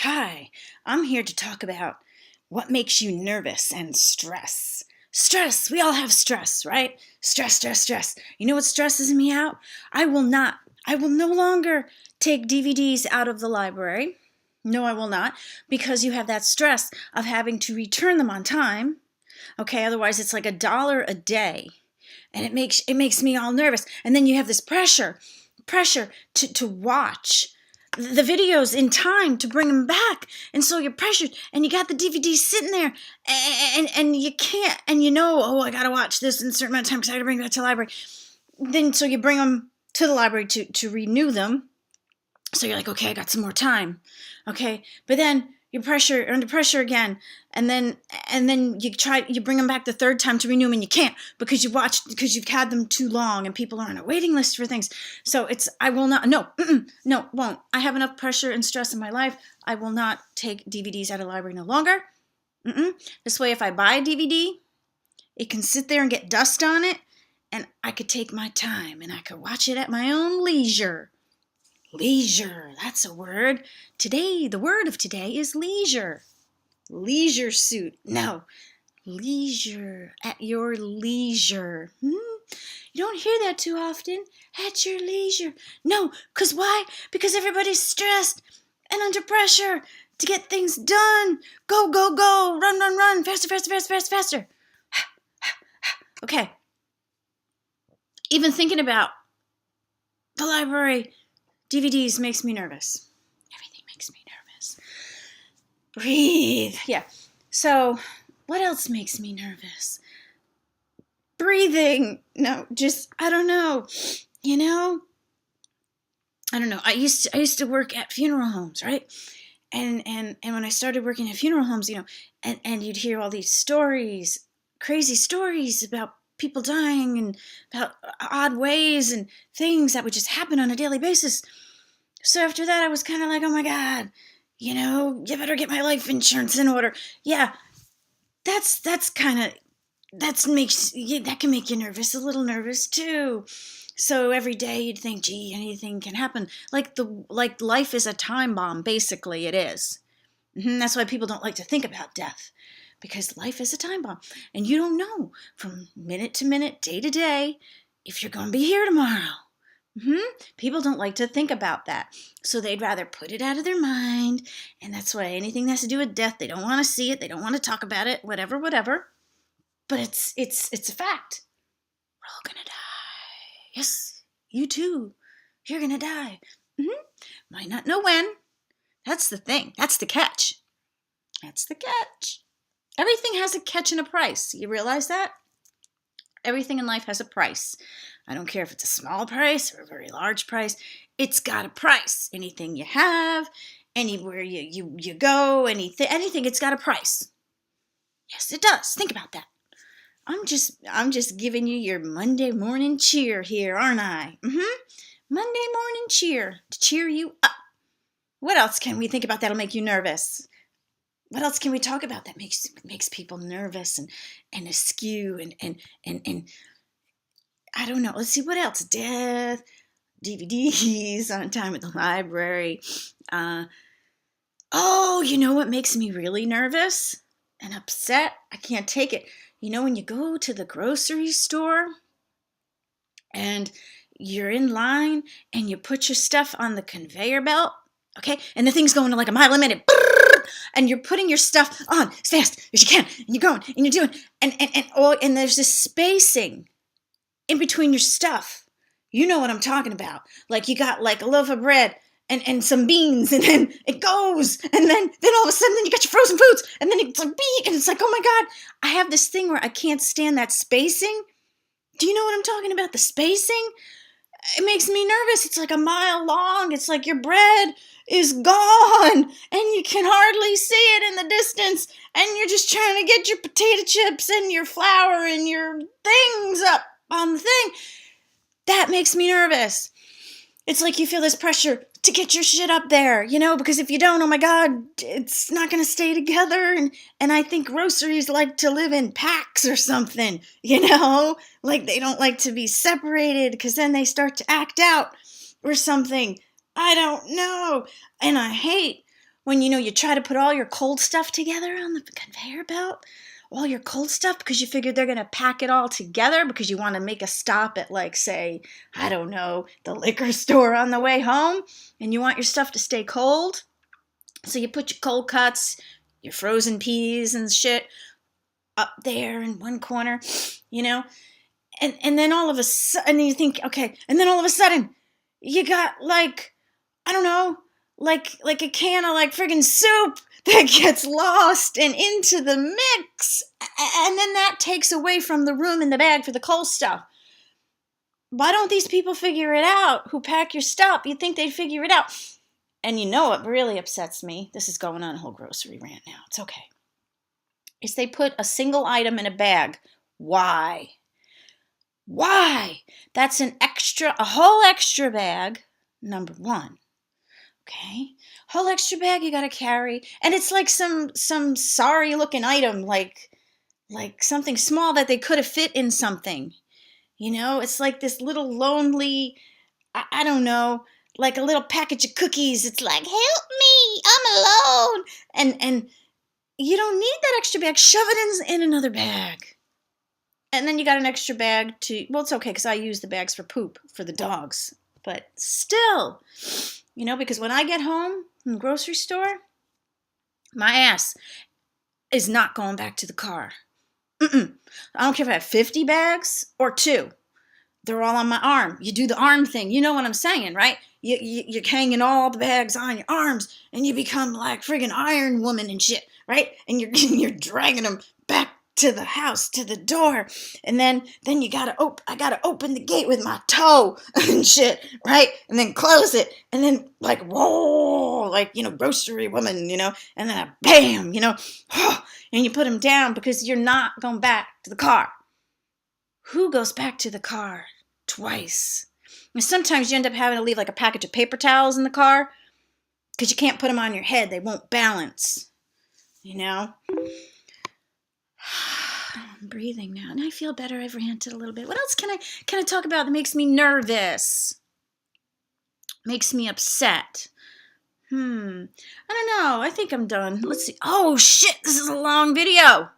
Hi, I'm here to talk about what makes you nervous and stress. Stress, we all have stress, right? Stress, stress, stress. You know what stresses me out? I will not, I will no longer take DVDs out of the library. No, I will not, because you have that stress of having to return them on time. Okay, otherwise it's like $1 a day. And it makes me all nervous. And then you have this pressure to watch the videos in time to bring them back, and so you're pressured, and you got the DVD sitting there, and you can't, and oh, I gotta watch this in a certain amount of time because I gotta bring it back to the library. Then so you bring them to the library to renew them. So you're like, okay, I got some more time, okay, but then you're under pressure again, and then you bring them back the third time to renew them, and you can't because you've had them too long, and people are on a waiting list for things. So I will not, no, won't. I have enough pressure and stress in my life. I will not take DVDs out of the library no longer. This way, if I buy a DVD, it can sit there and get dust on it, and I could take my time, and I could watch it at my own leisure. Leisure, that's a word. Today, the word of today is leisure. Leisure suit. No, leisure, at your leisure. You don't hear that too often. At your leisure. No, because why? Because everybody's stressed and under pressure to get things done. Go, go, go. Run, run, run. Faster, faster, faster, faster, faster. Okay. Even thinking about the library DVDs makes me nervous. Everything makes me nervous. Breathe. Yeah. So, what else makes me nervous? Breathing. No, I don't know. I don't know. I used to work at funeral homes, right? And when I started working at funeral homes, and you'd hear all these stories, crazy stories about people dying and about odd ways and things that would just happen on a daily basis. So after that, I was kind of like, oh my God, you better get my life insurance in order. Yeah, that can make you nervous, a little nervous too. So every day you'd think, gee, anything can happen. Like life is a time bomb, basically it is. That's why people don't like to think about death, because life is a time bomb. And you don't know from minute to minute, day to day, if you're going to be here tomorrow. People don't like to think about that. So they'd rather put it out of their mind. And that's why anything that has to do with death, they don't want to see it. They don't want to talk about it, whatever. But it's a fact. We're all going to die. Yes, you too. You're going to die. Might not know when. That's the thing. That's the catch. Everything has a catch and a price. You realize that? Everything in life has a price. I don't care if it's a small price or a very large price. It's got a price. Anything you have, anywhere you go, anything, it's got a price. Yes, it does. Think about that. I'm just giving you your Monday morning cheer here, aren't I? Monday morning cheer to cheer you up. What else can we think about that'll make you nervous? What else can we talk about that makes people nervous and askew and I don't know. Let's see, what else? Death, DVDs, on time at the library. You know what makes me really nervous and upset? I can't take it. When you go to the grocery store and you're in line and you put your stuff on the conveyor belt, okay? And the thing's going to like a mile a minute. And you're putting your stuff on as fast as you can. And you're going and you're doing. And there's this spacing in between your stuff. You know what I'm talking about. Like you got like a loaf of bread and some beans, and then it goes, and then all of a sudden you got your frozen foods, and then it's like beak, and it's like, oh my God, I have this thing where I can't stand that spacing. Do you know what I'm talking about? The spacing? It makes me nervous. It's like a mile long. It's like your bread is gone and you can hardly see it in the distance, and you're just trying to get your potato chips and your flour and your things up on the thing. That makes me nervous. It's like you feel this pressure to get your shit up there, because if you don't, oh my God, it's not going to stay together. And I think groceries like to live in packs or something, like they don't like to be separated because then they start to act out or something. I don't know. And I hate when you try to put all your cold stuff together on the conveyor belt, all your cold stuff, because you figured they're going to pack it all together because you want to make a stop at, like, say, I don't know, the liquor store on the way home, and you want your stuff to stay cold. So you put your cold cuts, your frozen peas and shit up there in one corner, and then all of a sudden you think, okay, and then all of a sudden you got, like, I don't know, like a can of, like, friggin' soup that gets lost and into the mix, and then that takes away from the room in the bag for the cold stuff. Why don't these people figure it out who pack your stuff? You'd think they'd figure it out. And what really upsets me, this is going on a whole grocery rant now, it's okay, is they put a single item in a bag. Why? That's a whole extra bag, number one. Okay, whole extra bag you gotta carry, and it's like some sorry looking item, like something small that they could have fit in something. It's like this little lonely, I don't know, like a little package of cookies. It's like, help me, I'm alone, and you don't need that extra bag. Shove it in another bag. And then you got an extra bag well, it's okay because I use the bags for poop for the dogs, but still. Because when I get home from the grocery store, my ass is not going back to the car. I don't care if I have 50 bags or 2. They're all on my arm. You do the arm thing. You know what I'm saying, right? You're hanging all the bags on your arms, and you become like friggin' Iron Woman and shit, right? And you're dragging them back to the house, to the door, and then I gotta open the gate with my toe and shit, right? And then close it, and then like roll, like grocery woman, and then bam, and you put them down because you're not going back to the car. Who goes back to the car twice? And sometimes you end up having to leave like a package of paper towels in the car because you can't put them on your head; they won't balance. I'm breathing now, and I feel better. I've ranted a little bit. What else can I talk about that makes me nervous? Makes me upset? I don't know. I think I'm done. Let's see. Oh, shit. This is a long video.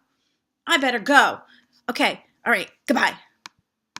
I better go. Okay. All right. Goodbye.